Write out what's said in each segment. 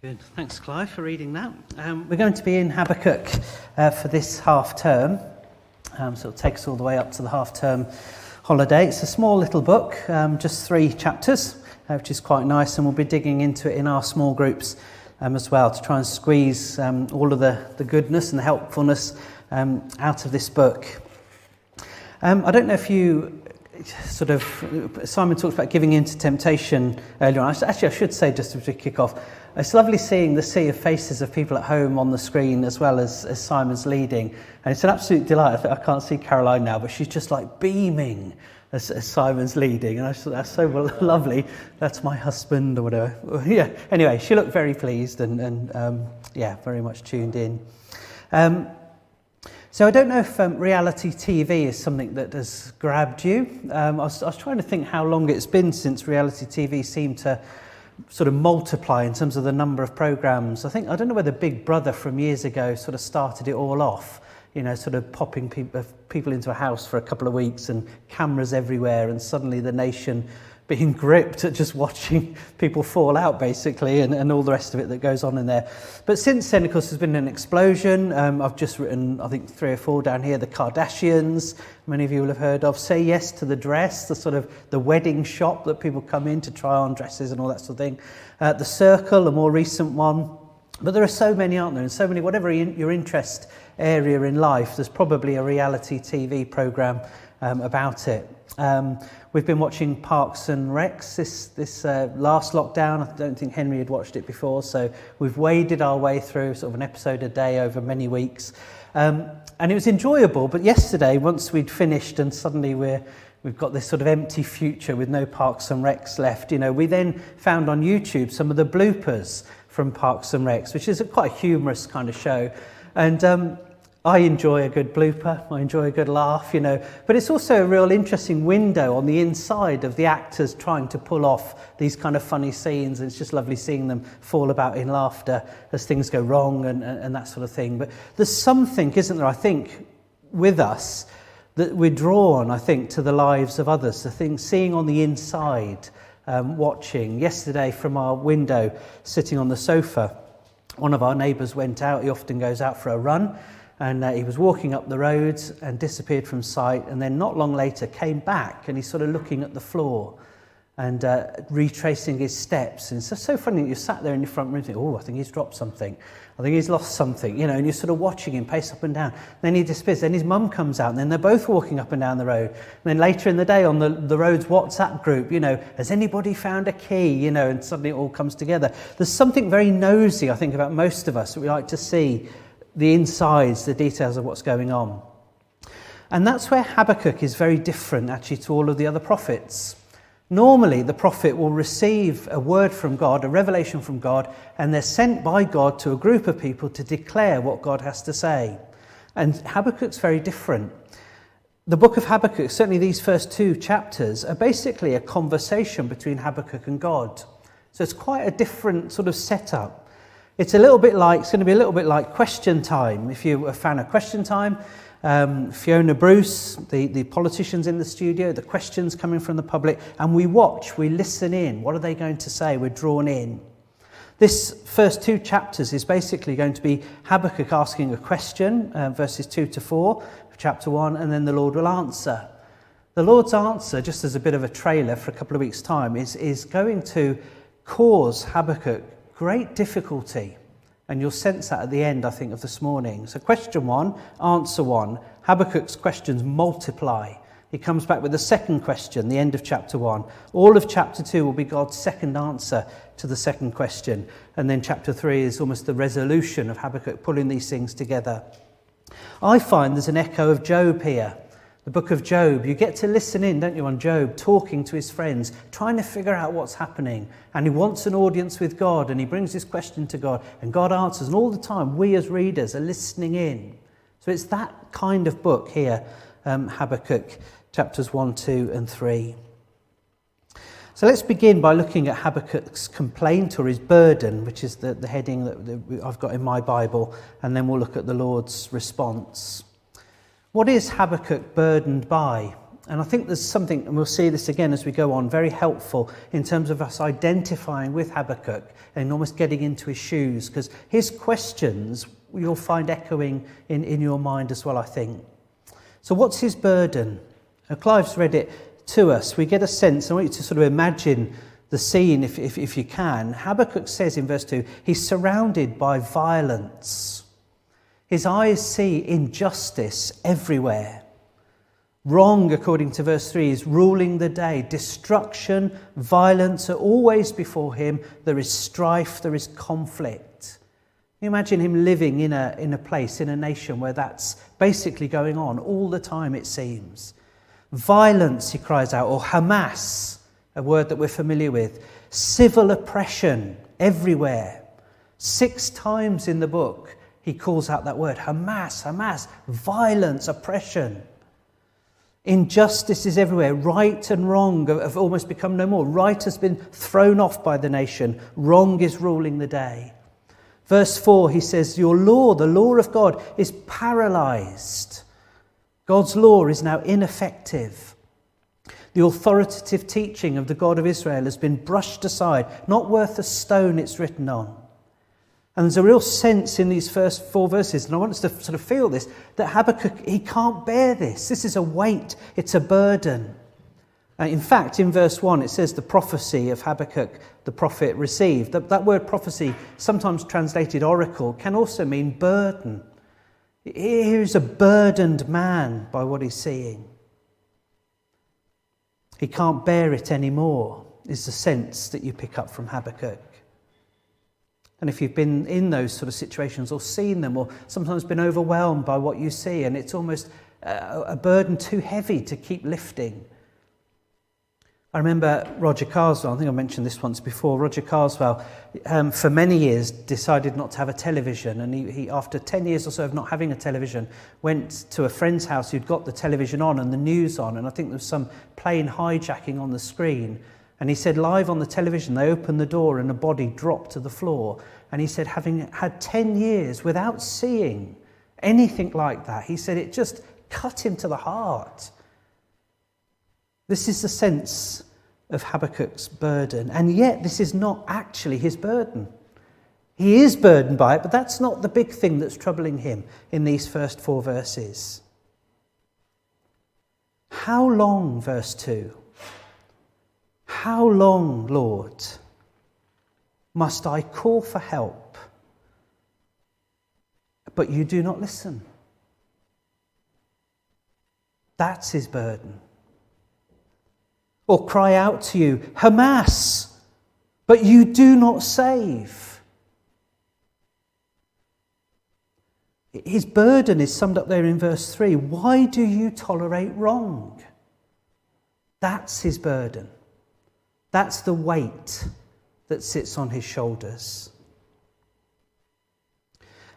Good. Thanks, Clive, for reading that. We're going to be in Habakkuk for this half term, so it'll take us all the way up to the half term holiday. It's a small little book, just 3 chapters, which is quite nice, and we'll be digging into it in our small groups as well to try and squeeze all of the goodness and the helpfulness out of this book. I don't know if you Simon talked about giving in to temptation earlier on. Actually, I should say, just to kick off, it's lovely seeing the sea of faces of people at home on the screen as well as Simon's leading. And it's an absolute delight. I can't see Caroline now, but she's just like beaming as Simon's leading. And I just thought that's so lovely. That's my husband or whatever. Yeah. Anyway, she looked very pleased and very much tuned in. So I don't know if reality TV is something that has grabbed you. I was trying to think how long it's been since reality TV seemed to sort of multiply in terms of the number of programmes. I don't know whether Big Brother from years ago sort of started it all off, sort of popping people into a house for a couple of weeks and cameras everywhere, and suddenly the nation being gripped at just watching people fall out, basically, and all the rest of it that goes on in there. But since then, of course, there's been an explosion. I've just written, I think, 3 or 4 down here. The Kardashians, many of you will have heard of. Say Yes to the Dress, the sort of the wedding shop that people come in to try on dresses and all that sort of thing. The Circle, a more recent one. But there are so many, aren't there? And so many, whatever your interest area in life, there's probably a reality TV programme about it. We've been watching Parks and Recs this last lockdown. I don't think Henry had watched it before, so we've waded our way through sort of an episode a day over many weeks. And it was enjoyable, but yesterday, once we'd finished and suddenly we've got this sort of empty future with no Parks and Recs left, we then found on YouTube some of the bloopers from Parks and Recs, which is quite a humorous kind of show. And I enjoy a good blooper, I enjoy a good laugh, but it's also a real interesting window on the inside of the actors trying to pull off these kind of funny scenes, and it's just lovely seeing them fall about in laughter as things go wrong and that sort of thing. But there's something, isn't there, I think, with us that we're drawn, I think, to the lives of others, the things, seeing on the inside, watching. Yesterday from our window, sitting on the sofa, one of our neighbours went out. He often goes out for a run. And he was walking up the road and disappeared from sight, and then not long later came back, and he's sort of looking at the floor and retracing his steps. And it's so funny that you sat there in your front room and think, I think he's dropped something. I think he's lost something, and you're sort of watching him pace up and down. Then he disappears. Then his mum comes out, and then they're both walking up and down the road. And then later in the day on the road's WhatsApp group, has anybody found a key? And suddenly it all comes together. There's something very nosy, I think, about most of us that we like to see the insides, the details of what's going on. And that's where Habakkuk is very different, actually, to all of the other prophets. Normally, the prophet will receive a word from God, a revelation from God, and they're sent by God to a group of people to declare what God has to say. And Habakkuk's very different. The book of Habakkuk, certainly these first 2 chapters, are basically a conversation between Habakkuk and God. So it's quite a different sort of setup. It's going to be a little bit like Question Time. If you're a fan of Question Time, Fiona Bruce, the politicians in the studio, the questions coming from the public, and we listen in. What are they going to say? We're drawn in. This first 2 chapters is basically going to be Habakkuk asking a question, verses 2 to 4 of chapter 1, and then the Lord will answer. The Lord's answer, just as a bit of a trailer for a couple of weeks' time, is going to cause Habakkuk great difficulty, and you'll sense that at the end, I think, of this morning. So question 1, answer 1. Habakkuk's questions multiply. He comes back with a second question, the end of chapter 1. All of chapter 2 will be God's second answer to the second question. And then chapter 3 is almost the resolution of Habakkuk pulling these things together. I find there's an echo of Job here. The book of Job, you get to listen in, don't you, on Job, talking to his friends, trying to figure out what's happening. And he wants an audience with God, and he brings his question to God, and God answers. And all the time, we as readers are listening in. So it's that kind of book here, Habakkuk, chapters 1, 2, and 3. So let's begin by looking at Habakkuk's complaint, or his burden, which is the heading that I've got in my Bible, and then we'll look at the Lord's response. What is Habakkuk burdened by? And I think there's something, and we'll see this again as we go on, very helpful in terms of us identifying with Habakkuk and almost getting into his shoes, because his questions you'll find echoing in your mind as well, I think. So what's his burden? Now, Clive's read it to us. We get a sense, I want you to sort of imagine the scene if you can. Habakkuk says in verse 2, he's surrounded by violence. His eyes see injustice everywhere. Wrong, according to verse 3, is ruling the day. Destruction, violence are always before him. There is strife, there is conflict. Can you imagine him living in a place, in a nation where that's basically going on all the time, it seems. Violence, he cries out, or Hamas, a word that we're familiar with. Civil oppression everywhere. 6 times in the book, he calls out that word, Hamas, Hamas, violence, oppression. Injustice is everywhere. Right and wrong have almost become no more. Right has been thrown off by the nation. Wrong is ruling the day. Verse 4, he says, your law, the law of God, is paralyzed. God's law is now ineffective. The authoritative teaching of the God of Israel has been brushed aside, not worth a stone it's written on. And there's a real sense in these first 4 verses, and I want us to sort of feel this, that Habakkuk, he can't bear this. This is a weight, it's a burden. In fact, in verse 1, it says the prophecy of Habakkuk, the prophet, received. That word prophecy, sometimes translated oracle, can also mean burden. Here's a burdened man by what he's seeing. He can't bear it anymore, is the sense that you pick up from Habakkuk. And if you've been in those sort of situations or seen them or sometimes been overwhelmed by what you see and it's almost a burden too heavy to keep lifting. I remember Roger Carswell, I think I mentioned this once before, Roger Carswell for many years decided not to have a television, and he after 10 years or so of not having a television went to a friend's house who'd got the television on and the news on, and I think there was some plane hijacking on the screen. And he said live on the television, they opened the door and a body dropped to the floor. And he said, having had 10 years without seeing anything like that, he said it just cut him to the heart. This is the sense of Habakkuk's burden. And yet this is not actually his burden. He is burdened by it, but that's not the big thing that's troubling him in these first 4 verses. How long, verse 2? How long, Lord, must I call for help, but you do not listen? That's his burden. Or cry out to you, Hamas, but you do not save. His burden is summed up there in verse 3. Why do you tolerate wrong? That's his burden. That's the weight that sits on his shoulders.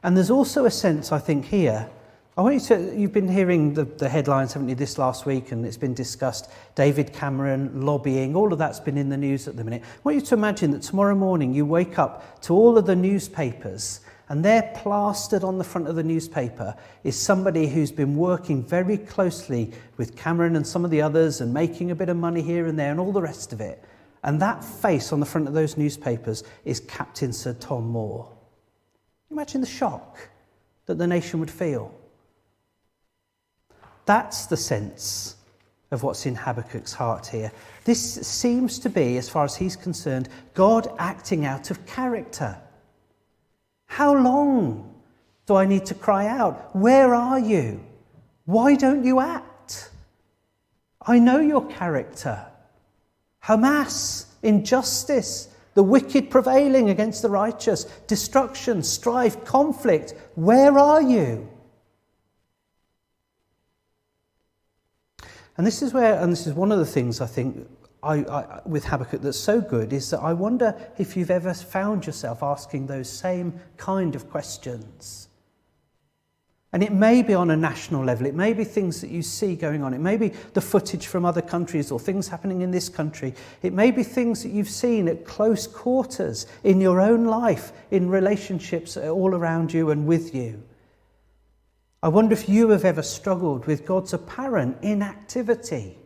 And there's also a sense, I think, here. You've been hearing the headlines, haven't you, this last week, and it's been discussed. David Cameron, lobbying, all of that's been in the news at the minute. I want you to imagine that tomorrow morning you wake up to all of the newspapers, and there plastered on the front of the newspaper is somebody who's been working very closely with Cameron and some of the others and making a bit of money here and there and all the rest of it. And that face on the front of those newspapers is Captain Sir Tom Moore. Imagine the shock that the nation would feel. That's the sense of what's in Habakkuk's heart here. This seems to be, as far as he's concerned, God acting out of character. How long do I need to cry out? Where are you? Why don't you act? I know your character. Hamas, injustice, the wicked prevailing against the righteous, destruction, strife, conflict. Where are you? And this is one of the things I think with Habakkuk that's so good, is that I wonder if you've ever found yourself asking those same kind of questions. And it may be on a national level, it may be things that you see going on, it may be the footage from other countries or things happening in this country, it may be things that you've seen at close quarters in your own life, in relationships all around you and with you. I wonder if you have ever struggled with God's apparent inactivity.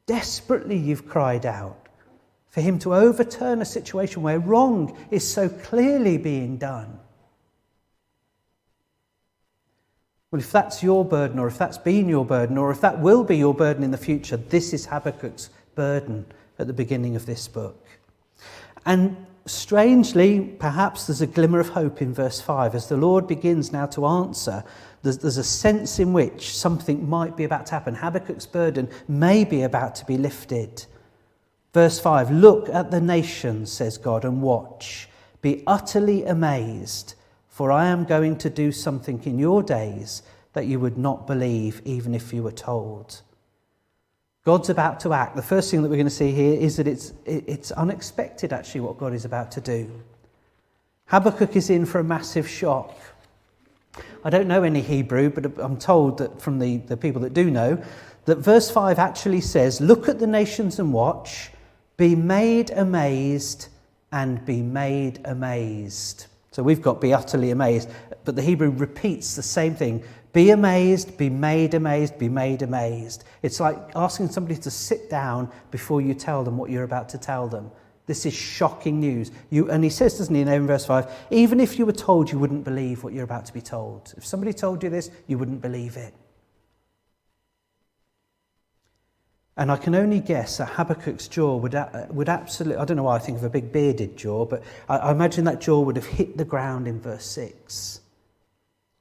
Desperately you've cried out for him to overturn a situation where wrong is so clearly being done. Well, if that's your burden, or if that's been your burden, or if that will be your burden in the future, this is Habakkuk's burden at the beginning of this book. And strangely, perhaps there's a glimmer of hope in verse 5. As the Lord begins now to answer, there's a sense in which something might be about to happen. Habakkuk's burden may be about to be lifted. Verse 5, look at the nations, says God, and watch. Be utterly amazed, for I am going to do something in your days that you would not believe even if you were told. God's about to act. The first thing that we're going to see here is that it's unexpected, actually, what God is about to do. Habakkuk is in for a massive shock. I don't know any Hebrew, but I'm told that from the people that do know, that verse 5 actually says, look at the nations and watch, be made amazed and be made amazed. So we've got be utterly amazed, but the Hebrew repeats the same thing. Be amazed, be made amazed, be made amazed. It's like asking somebody to sit down before you tell them what you're about to tell them. This is shocking news. And he says, doesn't he, in verse 5, even if you were told, you wouldn't believe what you're about to be told. If somebody told you this, you wouldn't believe it. And I can only guess that Habakkuk's jaw would absolutely, I don't know why I think of a big bearded jaw, but I imagine that jaw would have hit the ground in verse 6.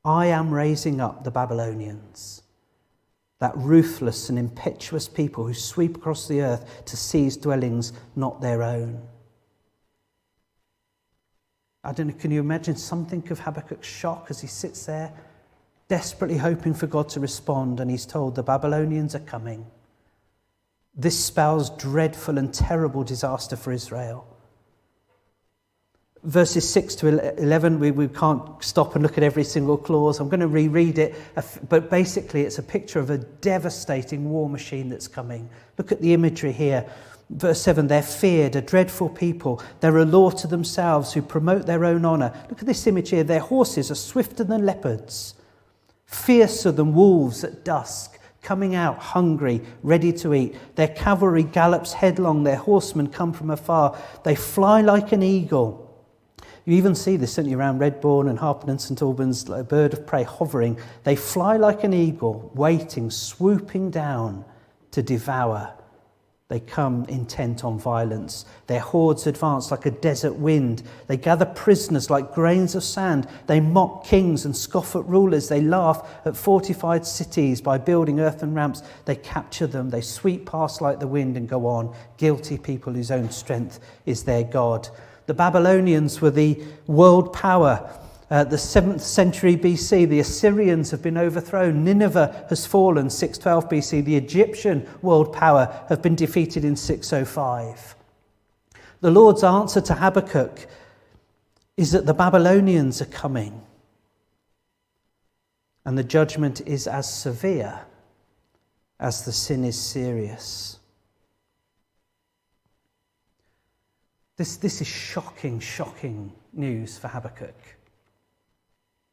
I am raising up the Babylonians, that ruthless and impetuous people who sweep across the earth to seize dwellings not their own. I don't know, can you imagine something of Habakkuk's shock as he sits there, desperately hoping for God to respond, and he's told the Babylonians are coming. This spells dreadful and terrible disaster for Israel. Verses 6 to 11, we can't stop and look at every single clause. I'm going to reread it, but basically it's a picture of a devastating war machine that's coming. Look at the imagery here. Verse 7, they're feared, a dreadful people. They're a law to themselves who promote their own honour. Look at this image here. Their horses are swifter than leopards, fiercer than wolves at dusk, coming out hungry, ready to eat. Their cavalry gallops headlong, their horsemen come from afar. They fly like an eagle. You even see this, don't you, around Redbourne and Harpen and St Albans, like a bird of prey hovering. They fly like an eagle, waiting, swooping down to devour. They come intent on violence. Their hordes advance like a desert wind. They gather prisoners like grains of sand. They mock kings and scoff at rulers. They laugh at fortified cities by building earthen ramps. They capture them. They sweep past like the wind and go on. Guilty people whose own strength is their God. The Babylonians were the world power. The 7th century BC, the Assyrians have been overthrown. Nineveh has fallen, 612 BC. The Egyptian world power have been defeated in 605. The Lord's answer to Habakkuk is that the Babylonians are coming. And the judgment is as severe as the sin is serious. This is shocking, shocking news for Habakkuk.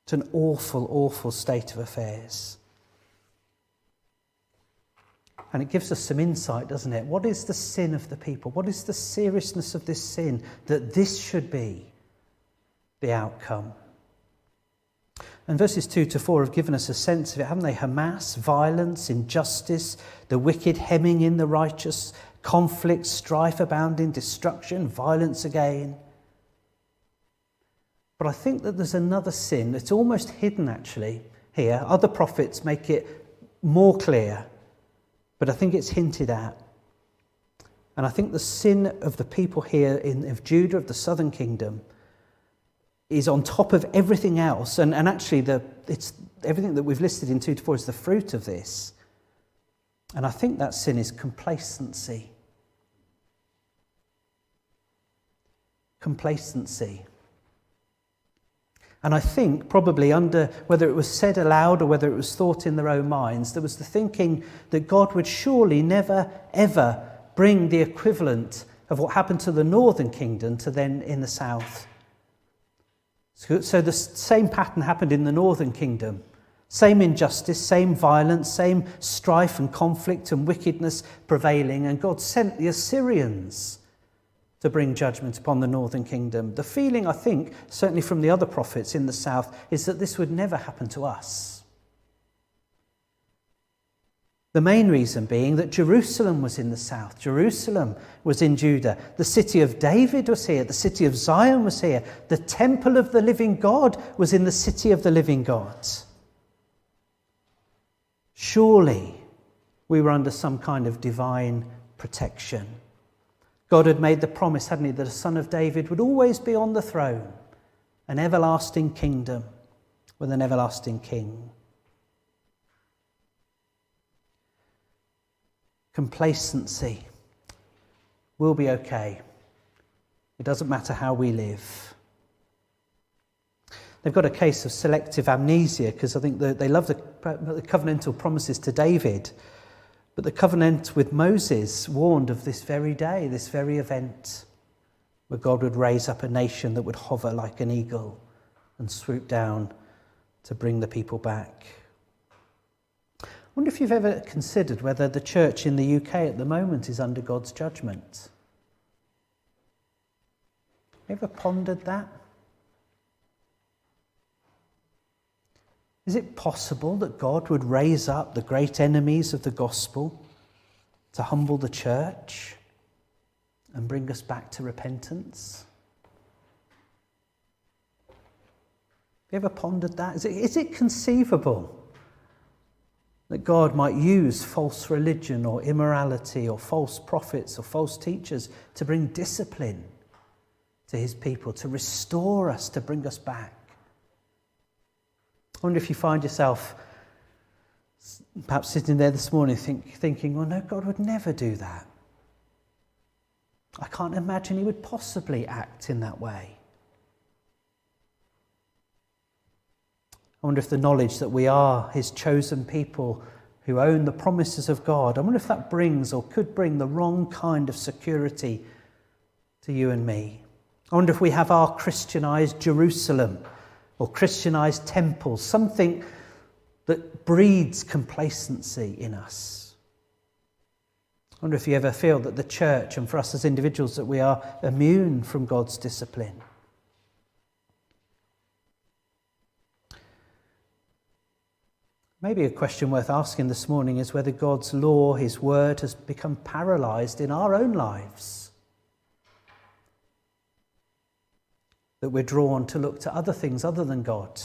It's an awful, awful state of affairs. And it gives us some insight, doesn't it? What is the sin of the people? What is the seriousness of this sin that this should be the outcome? And verses 2 to 4 have given us a sense of it, haven't they? Hamas, violence, injustice, the wicked hemming in the righteous, conflict, strife abounding, destruction, violence again. But I think that there's another sin that's almost hidden actually here. Other prophets make it more clear, but I think it's hinted at. And I think the sin of the people here of Judah, of the southern kingdom, is on top of everything else. And actually it's everything that we've listed in 2 to 4 is the fruit of this. And I think that sin is complacency. Complacency. And I think probably under, whether it was said aloud or whether it was thought in their own minds, there was the thinking that God would surely never, ever bring the equivalent of what happened to the northern kingdom to then in the south. So the same pattern happened in the northern kingdom. Same injustice, same violence, same strife and conflict and wickedness prevailing, and God sent the Assyrians to bring judgment upon the northern kingdom. The feeling, I think, certainly from the other prophets in the south, is that this would never happen to us. The main reason being that Jerusalem was in the south. Jerusalem was in Judah. The city of David was here. The city of Zion was here. The temple of the living God was in the city of the living God. Surely we were under some kind of divine protection. God had made the promise, hadn't he, that a son of David would always be on the throne, an everlasting kingdom with an everlasting king. Complacency. We'll be okay. It doesn't matter how we live. They've got a case of selective amnesia because I think they love the covenantal promises to David. But the covenant with Moses warned of this very day, this very event, where God would raise up a nation that would hover like an eagle and swoop down to bring the people back. I wonder if you've ever considered whether the church in the UK at the moment is under God's judgment. Ever pondered that? Is it possible that God would raise up the great enemies of the gospel to humble the church and bring us back to repentance? Have you ever pondered that? Is it conceivable that God might use false religion or immorality or false prophets or false teachers to bring discipline to his people, to restore us, to bring us back? I wonder if you find yourself perhaps sitting there this morning thinking, well, no, God would never do that. I can't imagine he would possibly act in that way. I wonder if the knowledge that we are his chosen people who own the promises of God, I wonder if that brings or could bring the wrong kind of security to you and me. I wonder if we have our Christianized Jerusalem or Christianized temples, something that breeds complacency in us. I wonder if you ever feel that the church, and for us as individuals, that we are immune from God's discipline. Maybe a question worth asking this morning is whether God's law, his word, has become paralysed in our own lives. That we're drawn to look to other things other than God,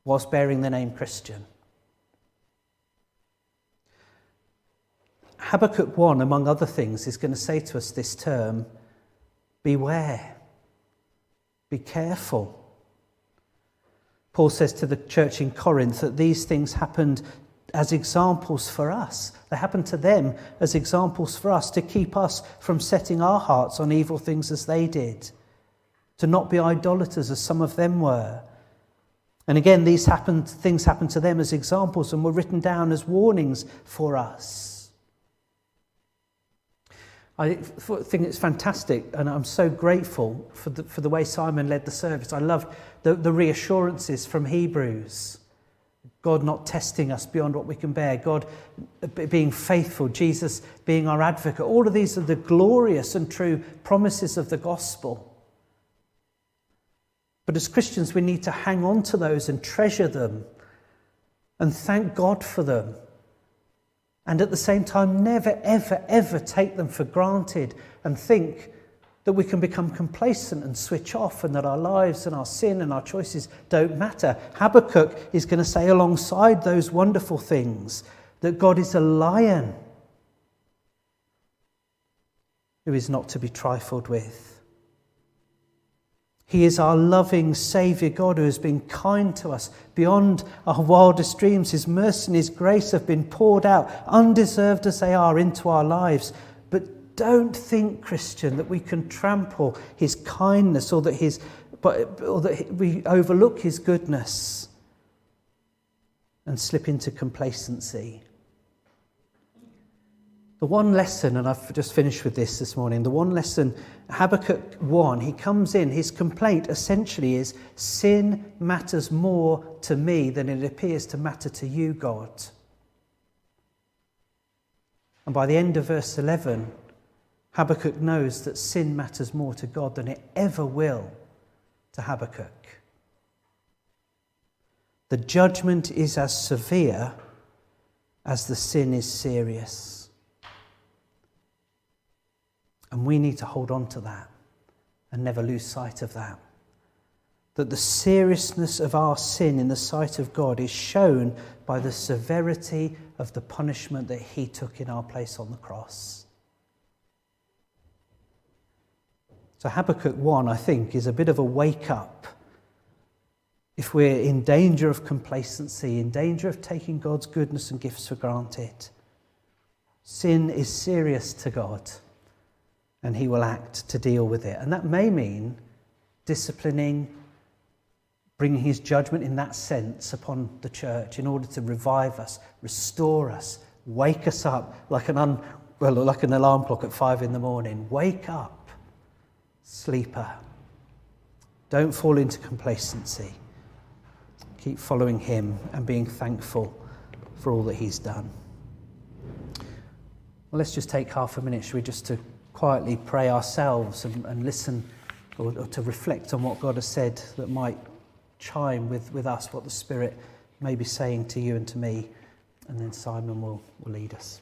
whilst bearing the name Christian. Habakkuk 1, among other things, is going to say to us this term, beware, be careful. Paul says to the church in Corinth that these things happened as examples for us. They happened to them as examples for us to keep us from setting our hearts on evil things as they did, to not be idolaters as some of them were. And again, things happened to them as examples and were written down as warnings for us. I think it's fantastic, and I'm so grateful for the way Simon led the service. I love the reassurances from Hebrews. God not testing us beyond what we can bear. God being faithful. Jesus being our advocate. All of these are the glorious and true promises of the gospel. But as Christians, we need to hang on to those and treasure them and thank God for them. And at the same time, never, ever, ever take them for granted and think that we can become complacent and switch off and that our lives and our sin and our choices don't matter. Habakkuk is going to say alongside those wonderful things that God is a lion who is not to be trifled with. He is our loving Saviour God who has been kind to us beyond our wildest dreams. His mercy and his grace have been poured out, undeserved as they are, into our lives. But don't think, Christian, that we can trample his kindness or that we overlook his goodness and slip into complacency. The one lesson, and I've just finished with this morning, the one lesson, Habakkuk 1, he comes in, his complaint essentially is, sin matters more to me than it appears to matter to you, God. And by the end of verse 11, Habakkuk knows that sin matters more to God than it ever will to Habakkuk. The judgment is as severe as the sin is serious. And we need to hold on to that and never lose sight of that. That the seriousness of our sin in the sight of God is shown by the severity of the punishment that he took in our place on the cross. So Habakkuk 1, I think, is a bit of a wake-up. If we're in danger of complacency, in danger of taking God's goodness and gifts for granted, sin is serious to God, and he will act to deal with it. And that may mean disciplining, bringing his judgment in that sense upon the church in order to revive us, restore us, wake us up like an alarm clock at 5 a.m. Wake up, sleeper. Don't fall into complacency. Keep following him and being thankful for all that he's done. Well, let's just take half a minute, shall we, just to quietly pray ourselves and listen or to reflect on what God has said that might chime with us, what the Spirit may be saying to you and to me. And then Simon will lead us.